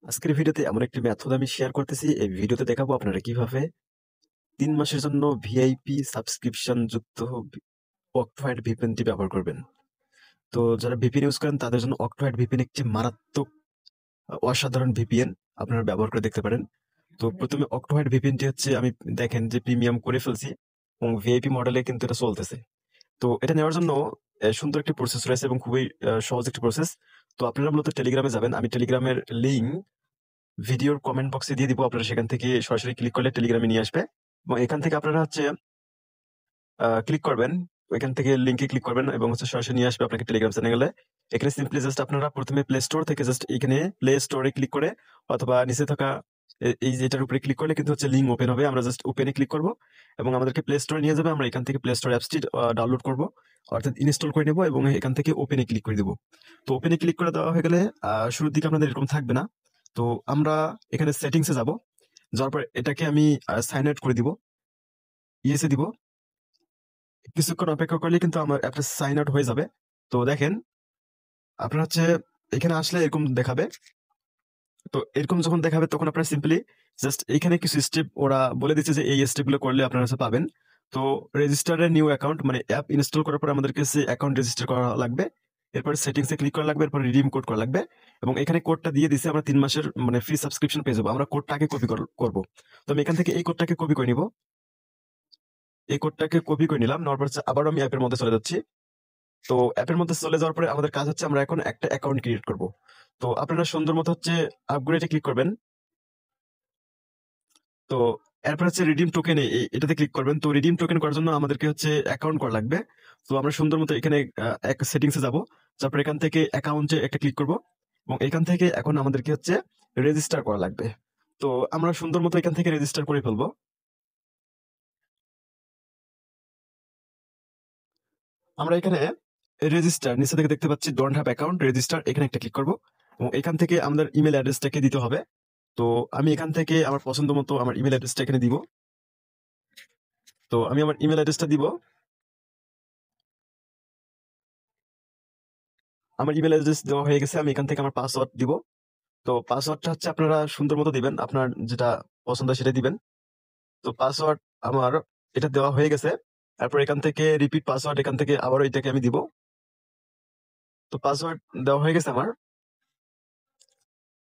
আজকের ভিডিওতে এমন একটি মেথড আমি শেয়ার করতেছি। এই ভিডিওতে দেখাবো আপনারা কিভাবে ৩ মাসের জন্য ভিআইপি সাবস্ক্রিপশন যুক্ত অক্টোহাইড ভিপিএনটি ব্যবহার করবেন। তো যারা ভিপিএন ইউজ করেন তাদের জন্য অক্টোহাইড ভিপিএন একটি মারাত্মক অসাধারণ ভিপিএন। আপনারা ব্যবহার করে দেখতে পারেন। তো প্রথমে অক্টোহাইড ভিপিএনটি হচ্ছে আমি দেখেন যে প্রিমিয়াম করে ফেলছি এবং ভিআইপি মডেলে কিন্তু এটা চলতেছে। তো এটা নেওয়ার জন্য সুন্দর একটি প্রসেস রয়েছে এবং খুবই সহজ একটি প্রসেস। তো আপনারা মূলত টেলিগ্রামে যাবেন। আমি টেলিগ্রামের লিঙ্ক ভিডিওর কমেন্ট বক্সে দিয়ে দিব। আপনারা সেখান থেকে সরাসরি ক্লিক করলে টেলিগ্রামে নিয়ে আসবে এবং এখান থেকে আপনারা হচ্ছে ক্লিক করবেন। ওইখান থেকে লিঙ্কে ক্লিক করবেন এবং হচ্ছে সরাসরি নিয়ে আসবে আপনাকে টেলিগ্রাম চ্যানেলে। এখানে সিম্পলি জাস্ট আপনারা প্রথমে প্লে স্টোর থেকে জাস্ট এখানে প্লে স্টোরে ক্লিক করে অথবা নিচে থাকা এই যে এটার উপরে ক্লিক করলে কিন্তু হচ্ছে লিঙ্ক ওপেন হবে। আমরা জাস্ট ওপেনে ক্লিক করব এবং আমাদেরকে প্লে স্টোরে নিয়ে যাবে। আমরা এখান থেকে প্লে স্টোর অ্যাপসটি ডাউনলোড করব, অর্থাৎ ইনস্টল করে নেব এবং এখান থেকে ওপেনে ক্লিক করে দেবো। তো ওপেনে ক্লিক করে দেওয়া হয়ে গেলে শুরুর দিকে আপনাদের এরকম থাকবে না। তো আমরা এখানে সেটিংসে যাব। যাওয়ার পর এটাকে আমি সাইন আউট করে দিব, ইয়েসে দিব। কিছুক্ষণ অপেক্ষা করলে কিন্তু আমার অ্যাপটা সাইন আউট হয়ে যাবে। তো দেখেন আপনার হচ্ছে এখানে আসলে এরকম দেখাবে। তো এরকম যখন দেখাবে তখন আপনারা সিম্পলি জাস্ট এখানে কিছু স্টেপ ওরা বলে দিচ্ছে যে এই স্টেপগুলো করলে আপনারা হচ্ছে পাবেন। তো রেজিস্টারে নিউ অ্যাকাউন্ট মানে অ্যাপ ইনস্টল করার পর আমাদের কাছে অ্যাকাউন্ট রেজিস্টার করা লাগবে। এরপর সেটিংসে ক্লিক করা লাগবে, এরপর রিডিম কোড করা লাগবে এবং এখানে কোডটা দিয়ে দিচ্ছে আমরা ৩ মাসের মানে ফ্রি সাবস্ক্রিপশন পেয়ে যাবো। আমরা কোডটা আগে কপি করবো। তো আমি এখান থেকে এই কোডটাকে কপি করে নিব। এই কোডটাকে কপি করে নিলাম, নেওয়ার পর আবার আমি অ্যাপের মধ্যে চলে যাচ্ছি। তো অ্যাপের মধ্যে চলে যাওয়ার পরে আমাদের কাজ হচ্ছে আমরা এখন একটা অ্যাকাউন্ট ক্রিয়েট করব। তো আপনারা সুন্দর মতো হচ্ছে আপগ্রেডে ক্লিক করবেন। তো এরপর হচ্ছে রিডিম টোকেন এটাতে ক্লিক করবেন। তো রিডিম টোকেন করার জন্য আমাদেরকে হচ্ছে অ্যাকাউন্ট করা লাগবে। তো আমরা সুন্দর মতো এখানে এক সেটিংসে যাব। তারপর এখান থেকে অ্যাকাউন্টে একটা ক্লিক করব এবং এখান থেকে এখন আমাদেরকে হচ্ছে রেজিস্টার করা লাগবে। তো আমরা সুন্দর মতো এখান থেকে রেজিস্টার করে ফেলবো। আমরা এখানে রেজিস্টার নিচে থেকে দেখতে পাচ্ছি ডোন্ট হ্যাভ অ্যাকাউন্ট রেজিস্টার, এখানে একটা ক্লিক করব এবং এখান থেকে আমাদের ইমেল অ্যাড্রেসটাকে দিতে হবে। তো আমি এখান থেকে আমার পছন্দ মতো আমার ইমেল অ্যাড্রেসটা এখানে দিব। তো আমি আমার ইমেল অ্যাড্রেসটা দিব। আমার ইমেল অ্যাড্রেস দেওয়া হয়ে গেছে। আমি এখান থেকে আমার পাসওয়ার্ড দিব। তো পাসওয়ার্ডটা হচ্ছে আপনারা সুন্দর মতো দিবেন, আপনার যেটা পছন্দ সেটা দিবেন। তো পাসওয়ার্ড আমার এটা দেওয়া হয়ে গেছে। তারপর এখান থেকে রিপিট পাসওয়ার্ড, এখান থেকে আবারও এটাকে আমি দিব। তো পাসওয়ার্ড দেওয়া হয়ে গেছে আমার।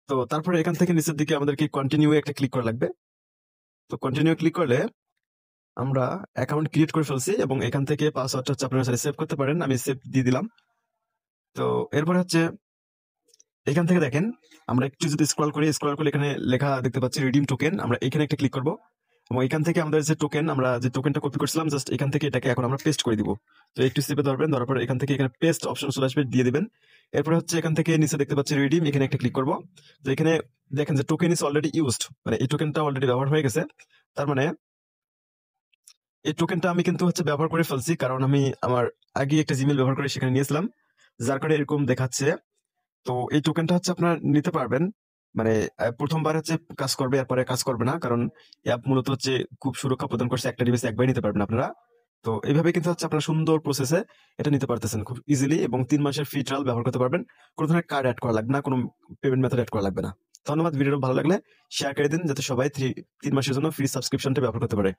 তো তারপরে এখান থেকে নিচের দিকে আমাদেরকে কন্টিনিউ একটা ক্লিক করা লাগবে। তো কন্টিনিউ ক্লিক করলে আমরা অ্যাকাউন্ট ক্রিয়েট করে ফেলছি এবং এখান থেকে পাসওয়ার্ডটা হচ্ছে আপনারা সেভ করতে পারেন। আমি সেভ দিয়ে দিলাম। তো এরপরে হচ্ছে এখান থেকে দেখেন আমরা একটু যদি স্ক্রল করলে এখানে লেখা দেখতে পাচ্ছি রিডিম টোকেন। আমরা এখানে একটা ক্লিক করব এবং এখান থেকে আমাদের যে টোকেন, আমরা যে টোকেনটা কপি করছিলাম জাস্ট এখান থেকে এটাকে এখন আমরা পেস্ট করে দিব। তো একটু স্টেপে ধরবেন, ধরার পর এখান থেকে এখানে পেস্ট অপশন চলে আসবে, দিয়ে দিবেন। এরপর হচ্ছে এখান থেকে নিচে দেখতে পাচ্ছি রিডিম, এখানে একটা ক্লিক করব। তো এখানে দেখেন যে টোকেন ইজ অলরেডি ইউজড, মানে এই টোকেনটা অলরেডি ব্যবহার হয়ে গেছে। তার মানে এই টোকেনটা আমি কিন্তু হচ্ছে ব্যবহার করে ফেলছি, কারণ আমি আমার আগে একটা জিমেল ব্যবহার করে সেখানে নিয়েছিলাম, যার কারণে এরকম দেখাচ্ছে। তো এই টোকেনটা হচ্ছে আপনারা নিতে পারবেন, মানে প্রথমবার হচ্ছে কাজ করবে, এরপরে কাজ করবে না, কারণ অ্যাপ মূলত হচ্ছে খুব সুরক্ষা প্রদান করছে। একটা ডিভাইসে একবার নিতে পারবেন আপনারা। তো এইভাবে কিন্তু হচ্ছে আপনারা সুন্দর প্রসেসে এটা নিতে পারতেছেন খুব ইজিলি এবং ৩ মাসের ফ্রি ট্রায়াল ব্যবহার করতে পারবেন। কোনো ধরনের কার্ড অ্যাড করা লাগবে না, কোনো পেমেন্ট মেথড অ্যাড করা লাগবে না। ধন্যবাদ। ভিডিওটা ভালো লাগলে শেয়ার করে দিন যাতে সবাই ৩ মাসের জন্য ফ্রি সাবস্ক্রিপশনটা ব্যবহার করতে পারে।